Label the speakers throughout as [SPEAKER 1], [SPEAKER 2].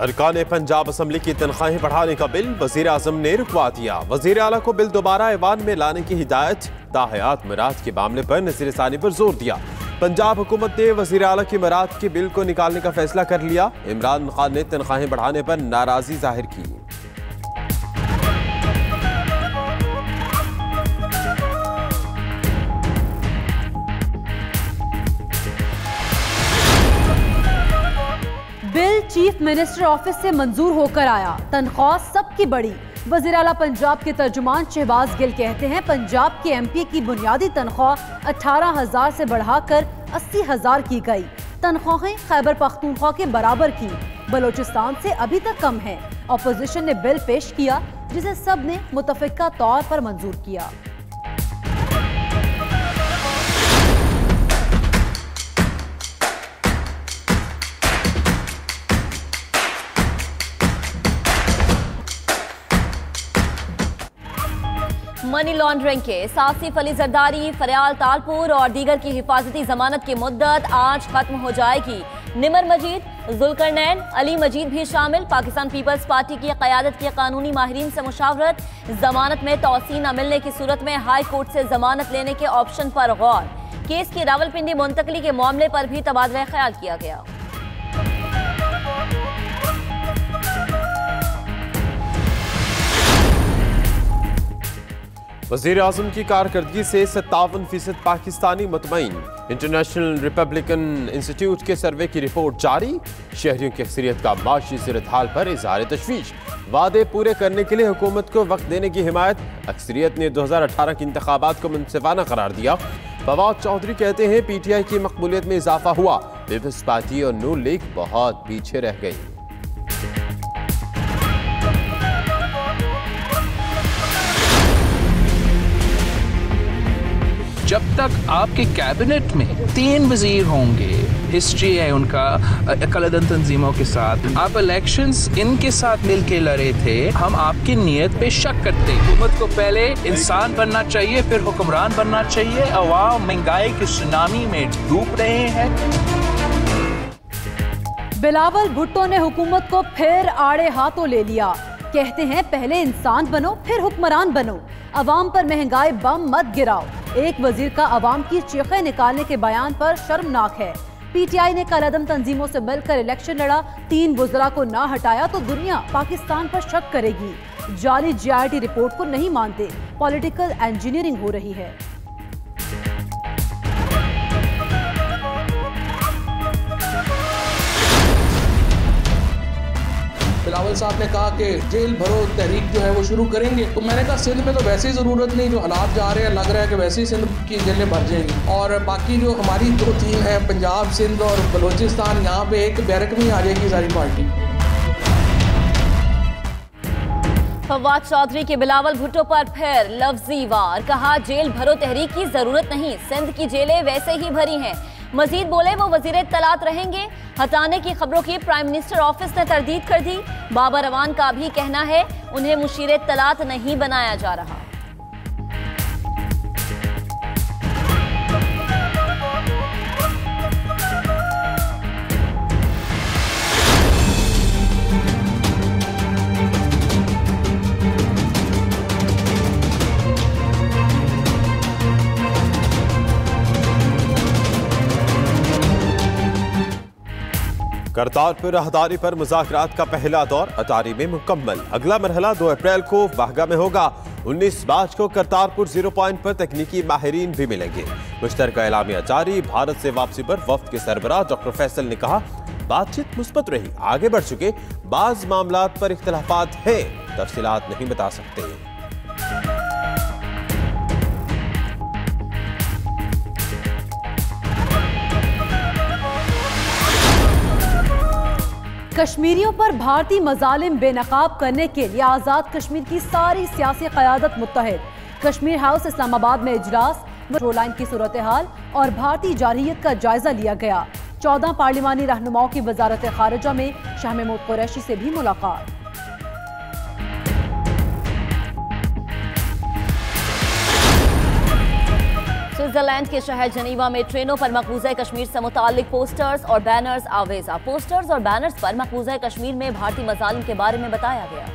[SPEAKER 1] अरकान पंजाब असम्बली की तनख्वाहें बढ़ाने का बिल वजीर आजम ने रुकवा दिया। वजीर आला को बिल दोबारा ऐवान में लाने की हिदायत। ताहयात मराद के मामले पर नज़ीर-ए-सानी पर जोर दिया। पंजाब हुकूमत ने वजीर आला की मराद के बिल को निकालने का फैसला कर लिया। इमरान खान ने तनख्वाहें बढ़ाने पर नाराजगी जाहिर की।
[SPEAKER 2] बिल चीफ मिनिस्टर ऑफिस से मंजूर होकर आया। तनख्वाह सबकी बढ़ी। वज़ीर आला पंजाब के तर्जुमान शहबाज गिल कहते हैं पंजाब के एमपी की बुनियादी तनख्वाह 18,000 से बढ़ाकर 80,000 की गई। तनख्वाहें खैबर पख्तूनख्वा के बराबर की, बलोचिस्तान से अभी तक कम है। अपोजिशन ने बिल पेश किया जिसे सब ने मुतफ़िका तौर पर मंजूर किया।
[SPEAKER 3] Money laundering case Asif Ali Zardari, फरियाल तालपुर और दीगर की हिफाजती जमानत की मुद्दत आज खत्म हो जाएगी। निमर मजीद, जुल्करनैन, अली मजीद भी शामिल। पाकिस्तान पीपल्स पार्टी की क़यादत के कानूनी माहिरीन से मुशावरत। जमानत में तौसीन न मिलने की सूरत में हाई कोर्ट से जमानत लेने के ऑप्शन पर गौर। केस की रावलपिंडी मुंतकली के मामले पर भी तबादला ख्याल किया गया।
[SPEAKER 1] वज़ीर आज़म की कारकर्दगी से 57% पाकिस्तानी मुतमईन। इंटरनेशनल रिपब्लिकन इंस्टीट्यूट के सर्वे की रिपोर्ट जारी। शहरियों की अक्सरियत का माशी सूरत हाल पर इजहार तशवीश। वादे पूरे करने के लिए हुकूमत को वक्त देने की हिमायत। अक्सरियत ने 2018 के इंतखाबात को मुनसिफाना करार दिया। फवाद चौधरी कहते हैं PTI की मकबूलियत में इजाफा हुआ। पीपल्स पार्टी और नून लीग बहुत पीछे रह गई।
[SPEAKER 4] जब तक आपके कैबिनेट में 3 वजीर होंगे, हिस्ट्री है उनका अकलदन तंजीमों के साथ, आप इलेक्शंस इनके साथ मिलके लड़े थे। हम आपकी नीयत पे शक करते हैं। हुकूमत को पहले इंसान बनना चाहिए, फिर हुक्मरान बनना चाहिए। अवाम महंगाई की सुनामी में डूब रहे हैं।
[SPEAKER 2] बिलावल भुट्टो ने हुकूमत को फिर आड़े हाथों ले लिया। कहते हैं पहले इंसान बनो फिर हुक्मरान बनो। अवाम पर महंगाई बम मत गिराओ। एक वजीर का अवाम की चीखें निकालने के बयान पर शर्मनाक है। PTI ने कलअदम तंजीमों से मिलकर इलेक्शन लड़ा। 3 वज़रा को ना हटाया तो दुनिया पाकिस्तान पर शक करेगी। जाली GIT रिपोर्ट को नहीं मानते। पॉलिटिकल इंजीनियरिंग हो रही है।
[SPEAKER 5] बिलावल साहब ने कहा कि जेल भरो तहरीक जो है वो शुरू करेंगे, तो मैंने कहा सिंध में तो वैसे ही ज़रूरत नहीं, जो हालात जा रहे हैं लग रहा है कि वैसे ही सिंध की जेलें भर जाएंगी। और बाकी जो हमारी 2 टीम है, पंजाब, सिंध और बलोचिस्तान, यहाँ पे एक बैरक में आ जाएगी सारी पार्टी।
[SPEAKER 3] फवाद चौधरी के बिलावल भुट्टो पर फिर लफ्जी वार। कहा जेल भरो तहरीक की जरूरत नहीं, सिंध की जेलें वैसे ही भरी हैं। मजीद बोले वो वजीर तलात रहेंगे। हटाने की खबरों की प्राइम मिनिस्टर ऑफिस ने तरदीद कर दी। बाबर अवान का भी कहना है उन्हें मुशीर तलात नहीं बनाया जा रहा।
[SPEAKER 1] करतारपुर राहदारी पर मुज़ाकरात का पहला दौर अटारी में मुकम्मल। अगला मरहला 2 अप्रैल को बाहगा में होगा। 19 मार्च को करतारपुर 0 पॉइंट पर तकनीकी माहिरीन भी मिलेंगे। मुश्तरका एलामिया जारी। भारत से वापसी पर वफ्द के सरबराह डॉक्टर फैसल ने कहा बातचीत मुस्बत रही, आगे बढ़ चुके। बाज मामलात पर इख्तिलाफात हैं, तफसीलात नहीं बता सकते।
[SPEAKER 2] कश्मीरियों पर भारतीय मजालिम बेनकाब करने के लिए आज़ाद कश्मीर की सारी सियासी क़यादत मुत्तहिद। कश्मीर हाउस इस्लामाबाद में इजलास, मेट्रो लाइन की सूरत हाल और भारतीय जारहियत का जायजा लिया गया। 14 पार्लिमानी रहनुमाओं की वजारत खारिजा में शाह महमूद कुरैशी से भी मुलाकात।
[SPEAKER 3] स्विट्जरलैंड के शहर जनीवा में ट्रेनों पर मकबूजा कश्मीर से मुताल्लिक पोस्टर्स और बैनर्स आवेजा। पोस्टर्स और बैनर्स पर मकबूजा कश्मीर में भारतीय मजालिम के बारे में बताया गया।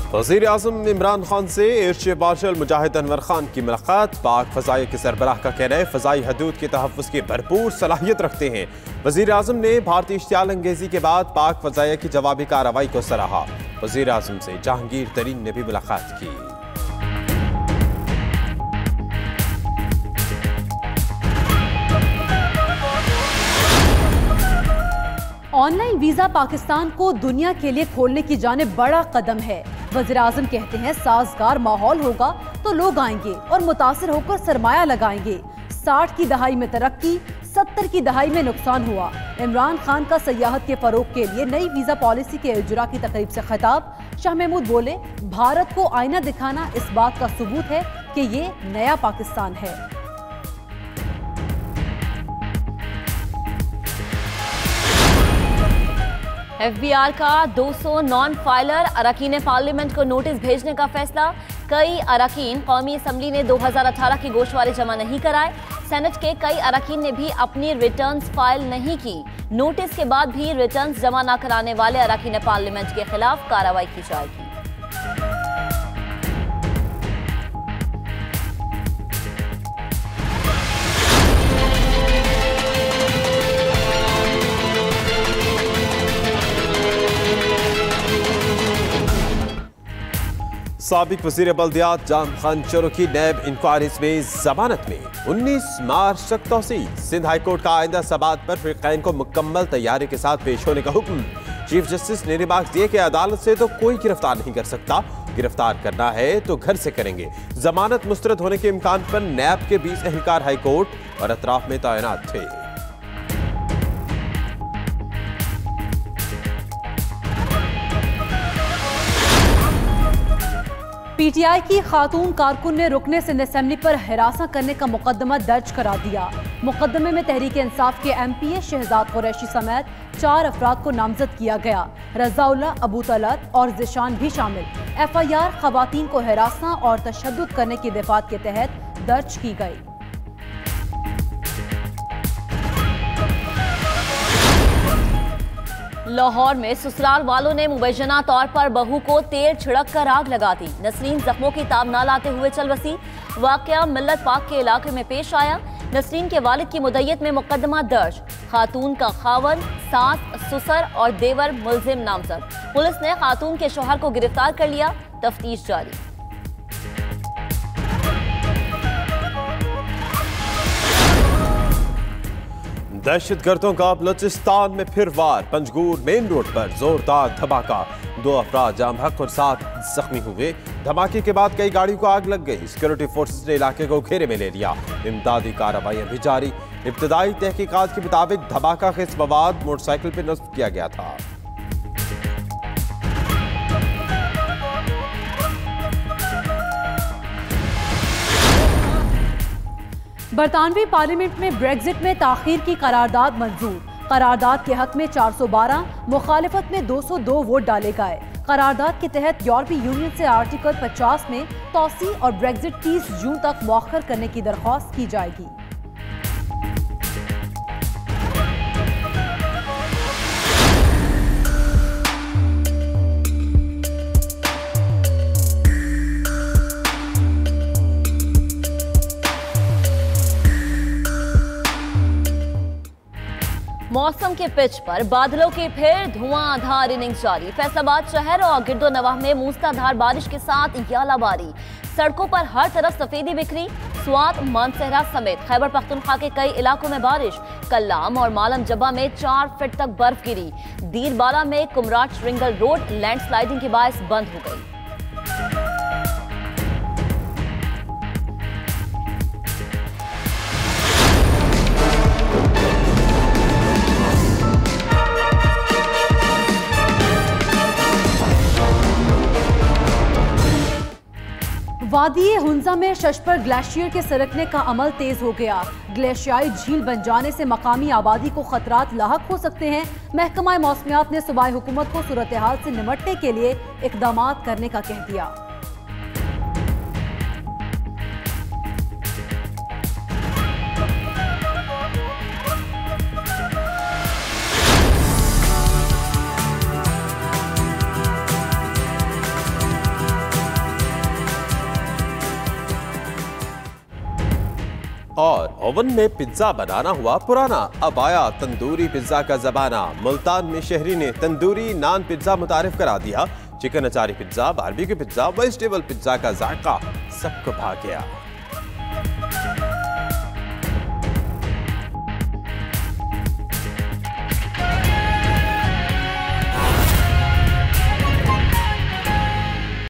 [SPEAKER 1] वज़ीर आज़म इमरान खान से एयर चीफ मार्शल मुजाहिद अनवर खान की मुलाकात। पाक फ़ज़ाइया के सरबराह का कहना है फ़ज़ाई हदूद के तहफ़्फ़ुज़ की भरपूर सलाहियत रखते हैं। वज़ीर आज़म ने भारतीय इश्तियाल अंगेज़ी के बाद पाक फ़ज़ाइया की जवाबी कार्रवाई को सराहा। वज़ीर आज़म से जहांगीर तरीन ने भी मुलाकात की।
[SPEAKER 2] ऑनलाइन वीजा पाकिस्तान को दुनिया के लिए खोलने की जानिब बड़ा कदम है। वज़ीर आज़म कहते हैं साजगार माहौल होगा तो लोग आएंगे और मुतासिर होकर सरमाया लगाएंगे। 60 की दहाई में तरक्की, 70 की दहाई में नुकसान हुआ। इमरान खान का सयाहत के फरोग के लिए नई वीजा पॉलिसी के इजरा की तकरीब से खिताब। शाह महमूद बोले, भारत को आईना दिखाना इस बात का सबूत है कि ये नया पाकिस्तान है।
[SPEAKER 3] FBI का 200 नॉन फाइलर अरकान पार्लियामेंट को नोटिस भेजने का फैसला। कई अरकान कौमी असम्बली ने 2018 की गोशवारे जमा नहीं कराए। सेनेट के कई अरकान ने भी अपनी रिटर्न्स फाइल नहीं की। नोटिस के बाद भी रिटर्न्स जमा न कराने वाले अरकान पार्लियामेंट के खिलाफ कार्रवाई की जाएगी।
[SPEAKER 1] साबिक वज़ीर बल्दियात जाम खान चोरों की नैब इंक्वायरीज में जमानत में 19 मार्च तक तौसील। सिंध हाई कोर्ट का आइंदा समाअत पर फ़िरक़ैन को मुकम्मल तैयारी के साथ पेश होने का हुक्म। चीफ जस्टिस ने रिमार्क दिए कि अदालत से तो कोई गिरफ्तार नहीं कर सकता, गिरफ्तार करना है तो घर से करेंगे। जमानत मुस्तरद होने के इम्कान पर नैब के 20 एहलकार हाई कोर्ट और अतराफ में तैनात थे।
[SPEAKER 2] पीटीआई की खातून कारकुन ने रुकने सिंध असेंबली पर हिरासत करने का मुकदमा दर्ज करा दिया। मुकदमे में तहरीक इंसाफ के MPA शहजाद कुरैशी समेत 4 अफराद को नामजद किया गया। रज़ाउल्लाह, अबू तलत और ज़िशान भी शामिल। FIR खवातीन को हिरासत और तशद्दुद करने की दफात के तहत दर्ज की गई।
[SPEAKER 3] लाहौर में ससुराल वालों ने मुबैना तौर पर बहू को तेल छिड़क कर आग लगा दी। नसरीन जख्मों की ताब न लाते हुए चल बसी। वाकया मिल्लत पाक के इलाके में पेश आया। नसरीन के वालिद की मुद्दत में मुकदमा दर्ज। खातून का खावन, सास, ससुर और देवर मुलजिम नामजद। पुलिस ने खातून के शौहर को गिरफ्तार कर लिया। तफ्तीश जारी।
[SPEAKER 1] दहशतगर्दों का बलूचिस्तान में फिर वार। पंजगूर मेन रोड पर जोरदार धमाका। 2 अफराद जाम हक और 7 जख्मी हुए। धमाके के बाद कई गाड़ियों को आग लग गई। सिक्योरिटी फोर्सेस ने इलाके को घेरे में ले लिया। इमदादी कार्रवाइयां भी जारी। इब्तदाई तहकीकात के मुताबिक धमाका खेज मवाद मोटरसाइकिल पर नस्ब किया गया था।
[SPEAKER 2] बरतानवी पार्लियामेंट में ब्रेग्जिट में ताखीर की करारदाद मंजूर। करारदाद के हक में 412, मुखालिफत में 202 वोट डाले गए। करारदाद के तहत यूरोपीय यूनियन से आर्टिकल 50 में तौसी और ब्रेग्जिट 30 जून तक मौखर करने की दरख्वास्त की जाएगी।
[SPEAKER 3] मौसम के पिच पर बादलों की फिर धुआंधार इनिंग्स जारी। फैसलाबाद शहर और गिरदो नवाह में मूसलाधार बारिश के साथ यालाबारी। सड़कों पर हर तरफ सफेदी बिखरी। स्वात, मानसहरा समेत खैबर पख्तूनख्वा के कई इलाकों में बारिश। कल्लाम और मालम जब्बा में 4 फीट तक बर्फ गिरी। दीरबाला में कुमराट श्रिंगल रोड लैंडस्लाइडिंग के बायस बंद हो गई।
[SPEAKER 2] वादी हुंजा में शशपर ग्लेशियर के सरकने का अमल तेज हो गया। ग्लेशियाई झील बन जाने से मकामी आबादी को खतरात लाहक हो सकते हैं। महकमा मौसमियात ने सूबाई हुकूमत को सूरत हाल से निपटने के लिए इकदाम करने का कह दिया।
[SPEAKER 1] और ओवन में पिज्जा बनाना हुआ पुराना, अब आया तंदूरी पिज्जा का जमाना। मुल्तान में शहरी ने तंदूरी नान पिज्जा मुतारिफ करा दिया। चिकन अचारी pizza, barbecue pizza, vegetable pizza का जायका सबको भा गया।